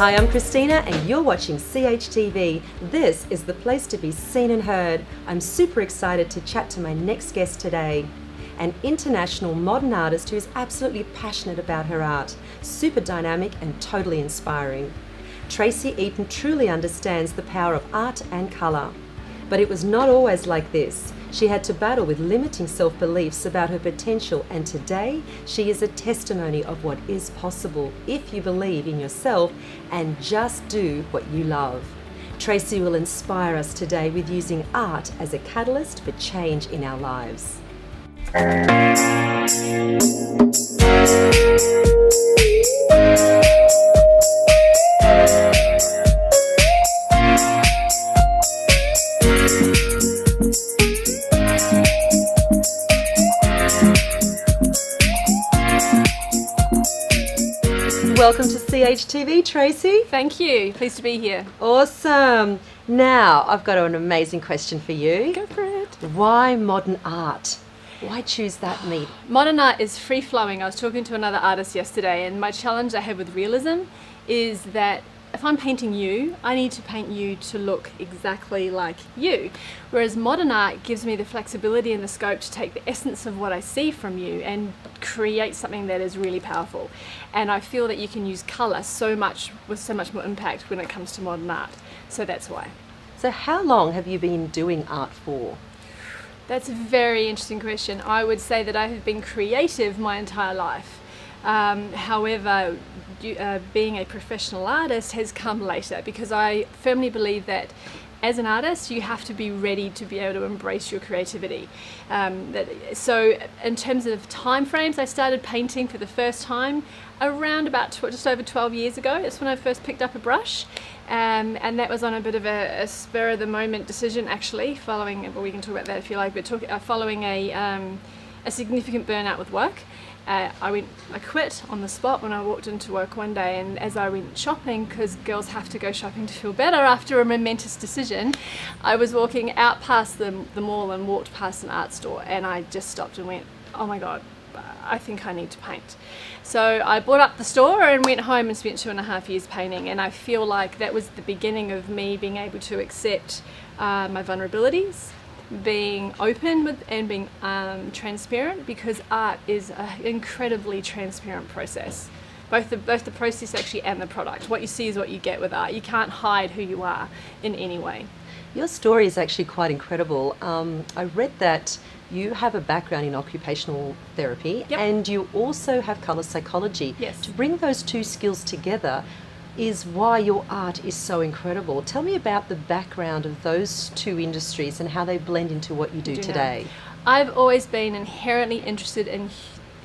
Hi, I'm Christina and you're watching CHTV. This is the place to be seen and heard. I'm super excited to chat to my next guest today. An international modern artist who is absolutely passionate about her art, super dynamic and totally inspiring. TRACEY Eaton truly understands the power of art and colour. But it was not always like this. She had to battle with limiting self-beliefs about her potential, and today she is a testimony of what is possible if you believe in yourself and just do what you love. TRACEY will inspire us today with using art as a catalyst for change in our lives. Welcome to CHTV, TRACEY. Thank you. Pleased to be here. Awesome. Now, I've got an amazing question for you. Go for it. Why modern art? Why choose that medium? Modern art is free-flowing. I was talking to another artist yesterday, and my challenge I have with realism is that if I'm painting you, I need to paint you to look exactly like you. Whereas modern art gives me the flexibility and the scope to take the essence of what I see from you and create something that is really powerful. And I feel that you can use colour so much with so much more impact when it comes to modern art. So that's why. So how long have you been doing art for? That's a very interesting question. I would say that I have been creative my entire life. However, being a professional artist has come later, because I firmly believe that as an artist you have to be ready to be able to embrace your creativity. So in terms of time frames, I started painting for the first time around about just over 12 years ago. That's when I first picked up a brush, and that was on a bit of a spur of the moment decision, actually, following, well, we can talk about that if you like, but following a significant burnout with work. I quit on the spot when I walked into work one day, and as I went shopping, because girls have to go shopping to feel better after a momentous decision, I was walking out past the mall and walked past an art store, and I just stopped and went, oh my god, I think I need to paint. So I bought up the store and went home and spent 2.5 years painting, and I feel like that was the beginning of me being able to accept my vulnerabilities, being open with and being transparent, because art is an incredibly transparent process. Both the process actually and the product. What you see is what you get with art. You can't hide who you are in any way. Your story is actually quite incredible. I read that you have a background in occupational therapy. Yep. And you also have colour psychology. Yes. To bring those two skills together is why your art is so incredible. Tell me about the background of those two industries and how they blend into what you do today. I've always been inherently interested in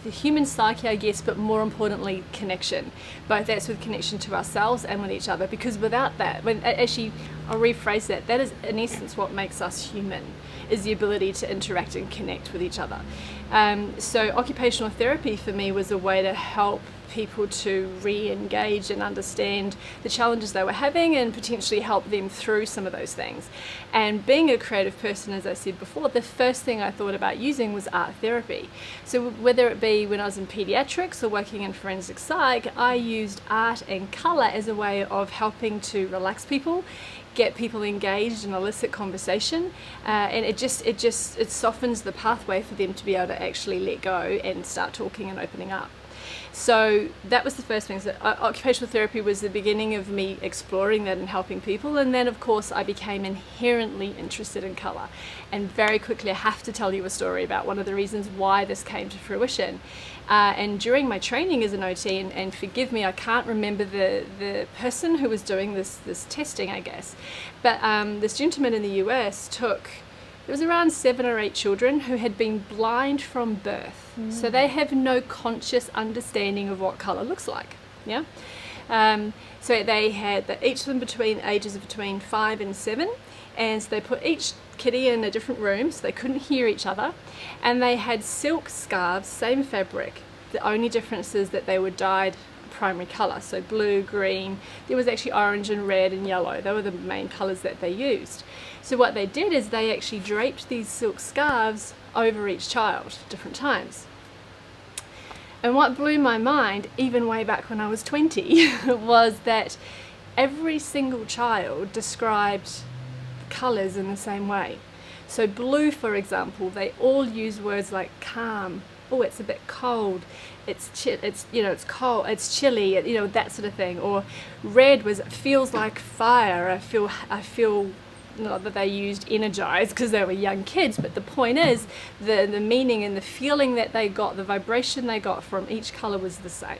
the human psyche, I guess, but more importantly, connection. Both that's with connection to ourselves and with each other, because without that, I'll rephrase that, that is in essence what makes us human, is the ability to interact and connect with each other. So occupational therapy for me was a way to help people to re-engage and understand the challenges they were having and potentially help them through some of those things. And being a creative person, as I said before, the first thing I thought about using was art therapy. So whether it be when I was in pediatrics or working in forensic psych, I used art and colour as a way of helping to relax people, get people engaged in illicit conversation, and it softens the pathway for them to be able to actually let go and start talking and opening up. So that was the first thing. So occupational therapy was the beginning of me exploring that and helping people, and then of course I became inherently interested in colour. And very quickly I have to tell you a story about one of the reasons why this came to fruition. And during my training as an OT, and forgive me, I can't remember the person who was doing this testing, I guess, but this gentleman in the US there was around 7 or 8 children who had been blind from birth. So they have no conscious understanding of what colour looks like. Yeah. So they had each of them between ages of between 5 and 7, and so they put each kiddie in a different room so they couldn't hear each other, and they had silk scarves, same fabric. The only difference is that they were dyed primary colour, so blue, green. There was actually orange and red and yellow. They were the main colours that they used. So what they did is they actually draped these silk scarves over each child different times. And what blew my mind, even way back when I was 20, was that every single child described colours in the same way. So blue, for example, they all use words like calm. Oh, it's a bit cold. It's cold. It's chilly. That sort of thing. Or red was feels like fire. I feel. Not that they used energized because they were young kids, but the point is the meaning and the feeling that they got, the vibration they got from each color was the same.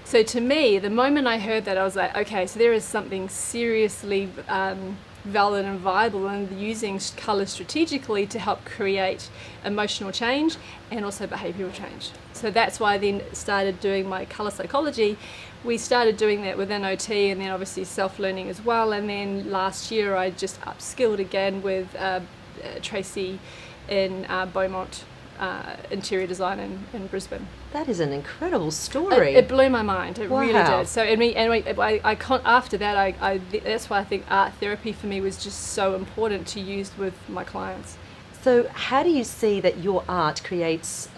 So to me, the moment I heard that, I was like, okay, so there is something seriously valid and viable in using color strategically to help create emotional change and also behavioral change. So that's why I then started doing my color psychology. We started doing that within OT and then obviously self-learning as well. And then last year I just upskilled again with TRACEY in Beaumont interior design in Brisbane. That is an incredible story. It blew my mind. It Wow. really did. So after that, that's why I think art therapy for me was just so important to use with my clients. So how do you see that your art creates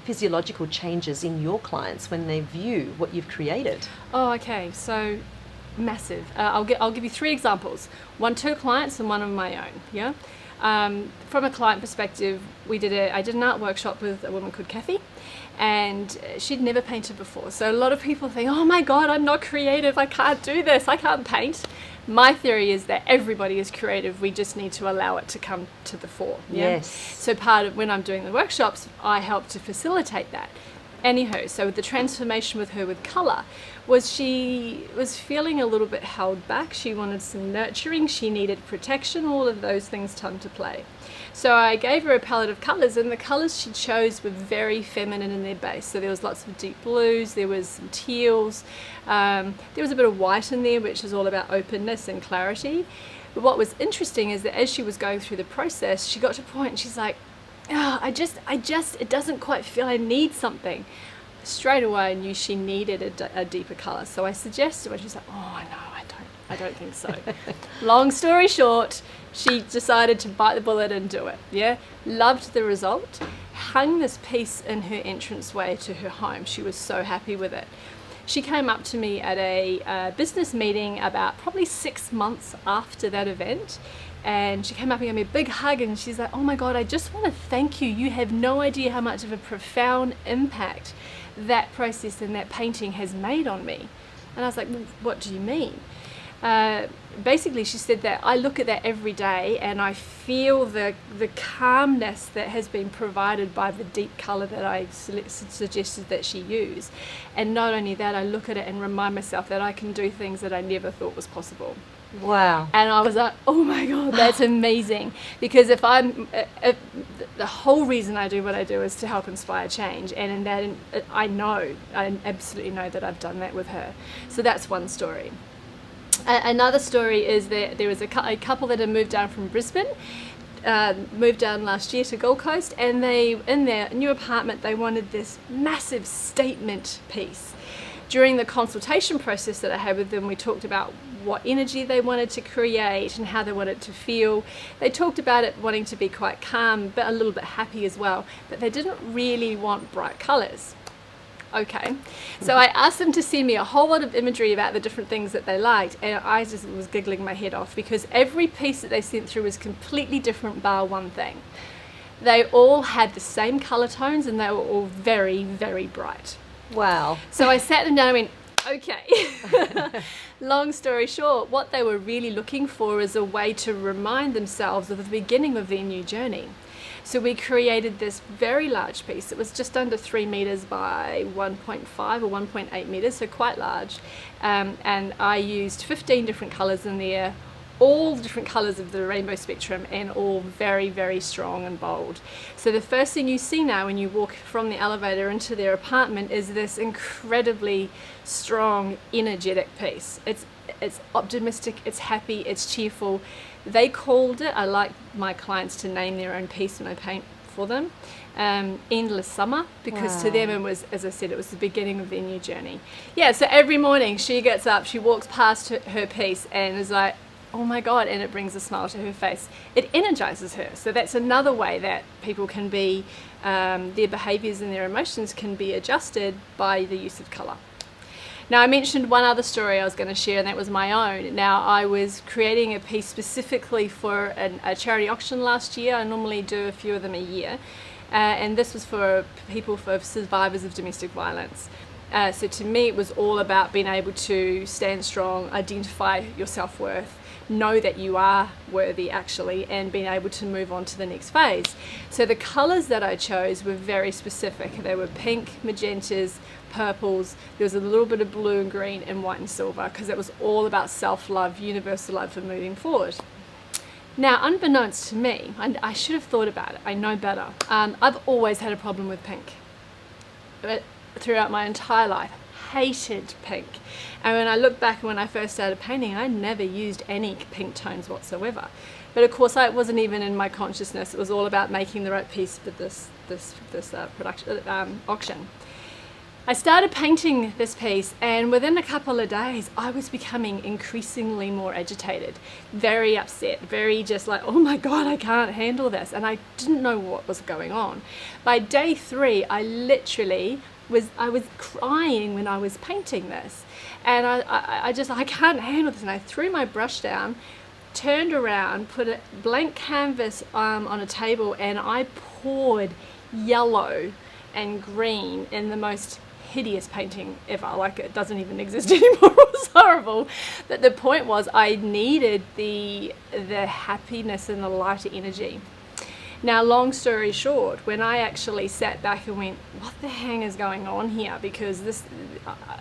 physiological changes in your clients when they view what you've created? Oh, okay. So massive. I'll give you 3 examples. 2 clients and 1 of my own. Yeah. From a client perspective, I did an art workshop with a woman called Kathy, and she'd never painted before. So a lot of people think, oh my God, I'm not creative. I can't do this. I can't paint. My theory is that everybody is creative. We just need to allow it to come to the fore. Yeah? Yes. So part of when I'm doing the workshops, I help to facilitate that. Anywho, so the transformation with her with colour was she was feeling a little bit held back. She wanted some nurturing. She needed protection. All of those things come to play. So I gave her a palette of colours, and the colours she chose were very feminine in their base. So there was lots of deep blues, there was some teals, there was a bit of white in there, which is all about openness and clarity. But what was interesting is that as she was going through the process, she got to a point and she's like, oh, it doesn't quite feel, I need something. Straight away I knew she needed a deeper colour. So I suggested, and she's like, oh no, I don't think so. Long story short, she decided to bite the bullet and do it. Yeah, loved the result, hung this piece in her entranceway to her home. She was so happy with it. She came up to me at a business meeting about probably 6 months after that event, and she came up and gave me a big hug, and she's like, oh my God, I just want to thank you. You have no idea how much of a profound impact that process and that painting has made on me. And I was like, well, what do you mean? Basically, she said that I look at that every day and I feel the calmness that has been provided by the deep colour that I suggested that she use. And not only that, I look at it and remind myself that I can do things that I never thought was possible. Wow. And I was like, oh my God, that's amazing. Because if the whole reason I do what I do is to help inspire change. And in that, I absolutely know that I've done that with her. So that's one story. Another story is that there was a couple that had moved down from Brisbane, moved down last year to Gold Coast, and in their new apartment, they wanted this massive statement piece. During the consultation process that I had with them, we talked about what energy they wanted to create and how they wanted it to feel. They talked about it wanting to be quite calm, but a little bit happy as well, but they didn't really want bright colours. Okay, so I asked them to send me a whole lot of imagery about the different things that they liked, and I just was giggling my head off because every piece that they sent through was completely different bar one thing. They all had the same colour tones and they were all very, very bright. Wow. So I sat them down and went, okay. Long story short, what they were really looking for is a way to remind themselves of the beginning of their new journey. So we created this very large piece. It was just under 3 meters by 1.5 or 1.8 meters, so quite large. And I used 15 different colors in there, all different colors of the rainbow spectrum, and all very, very strong and bold. So the first thing you see now when you walk from the elevator into their apartment is this incredibly strong, energetic piece. It's optimistic, it's happy, it's cheerful. They called it, I like my clients to name their own piece when I paint for them, Endless Summer, because to them it was, as I said, it was the beginning of their new journey. Yeah, so every morning she gets up, she walks past her piece and is like, oh my God, and it brings a smile to her face. It energizes her. So that's another way that people can be, their behaviors and their emotions can be adjusted by the use of color. Now, I mentioned one other story I was going to share, and that was my own. Now, I was creating a piece specifically for a charity auction last year. I normally do a few of them a year, and this was for people, for survivors of domestic violence. So to me, it was all about being able to stand strong, identify your self-worth, know that you are worthy actually, and being able to move on to the next phase. So the colors that I chose were very specific. They were pink, magentas, purples. There was a little bit of blue and green and white and silver, because it was all about self-love, universal love for moving forward. Now, unbeknownst to me, I should have thought about it, I know better. I've always had a problem with pink. But throughout my entire life, hated pink. And when I look back when I first started painting, I never used any pink tones whatsoever. But of course, it wasn't even in my consciousness. It was all about making the right piece for this auction. I started painting this piece, and within a couple of days I was becoming increasingly more agitated, very upset, very just like, oh my God, I can't handle this, and I didn't know what was going on. By day 3, I literally was crying when I was painting this, and I can't handle this, and I threw my brush down, turned around, put a blank canvas on a table, and I poured yellow and green in the most hideous painting ever. Like, it doesn't even exist anymore. It was horrible. But the point was, I needed the happiness and the lighter energy. Now, long story short, when I actually sat back and went, what the hang is going on here? Because this,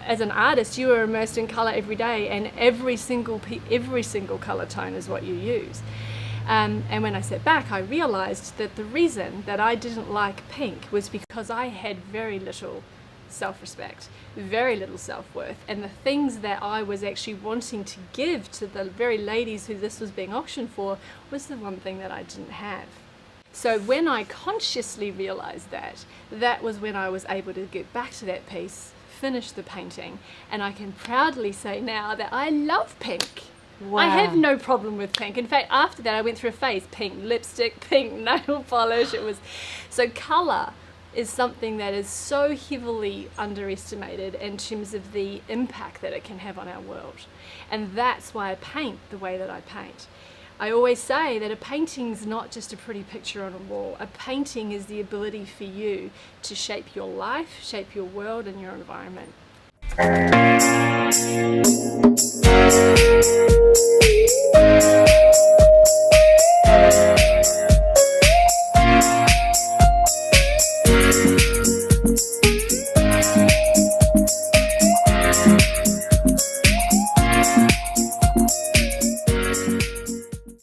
as an artist, you are immersed in color every day, and every single color tone is what you use. And when I sat back, I realized that the reason that I didn't like pink was because I had very little self-respect, very little self-worth, and the things that I was actually wanting to give to the very ladies who this was being auctioned for was the one thing that I didn't have. So when I consciously realized that, that was when I was able to get back to that piece, finish the painting, and I can proudly say now that I love pink. Wow. I have no problem with pink. In fact, after that I went through a phase, pink lipstick, pink nail polish. It was so color is something that is so heavily underestimated in terms of the impact that it can have on our world. And that's why I paint the way that I paint. I always say that a painting's not just a pretty picture on a wall. A painting is the ability for you to shape your life, shape your world and your environment.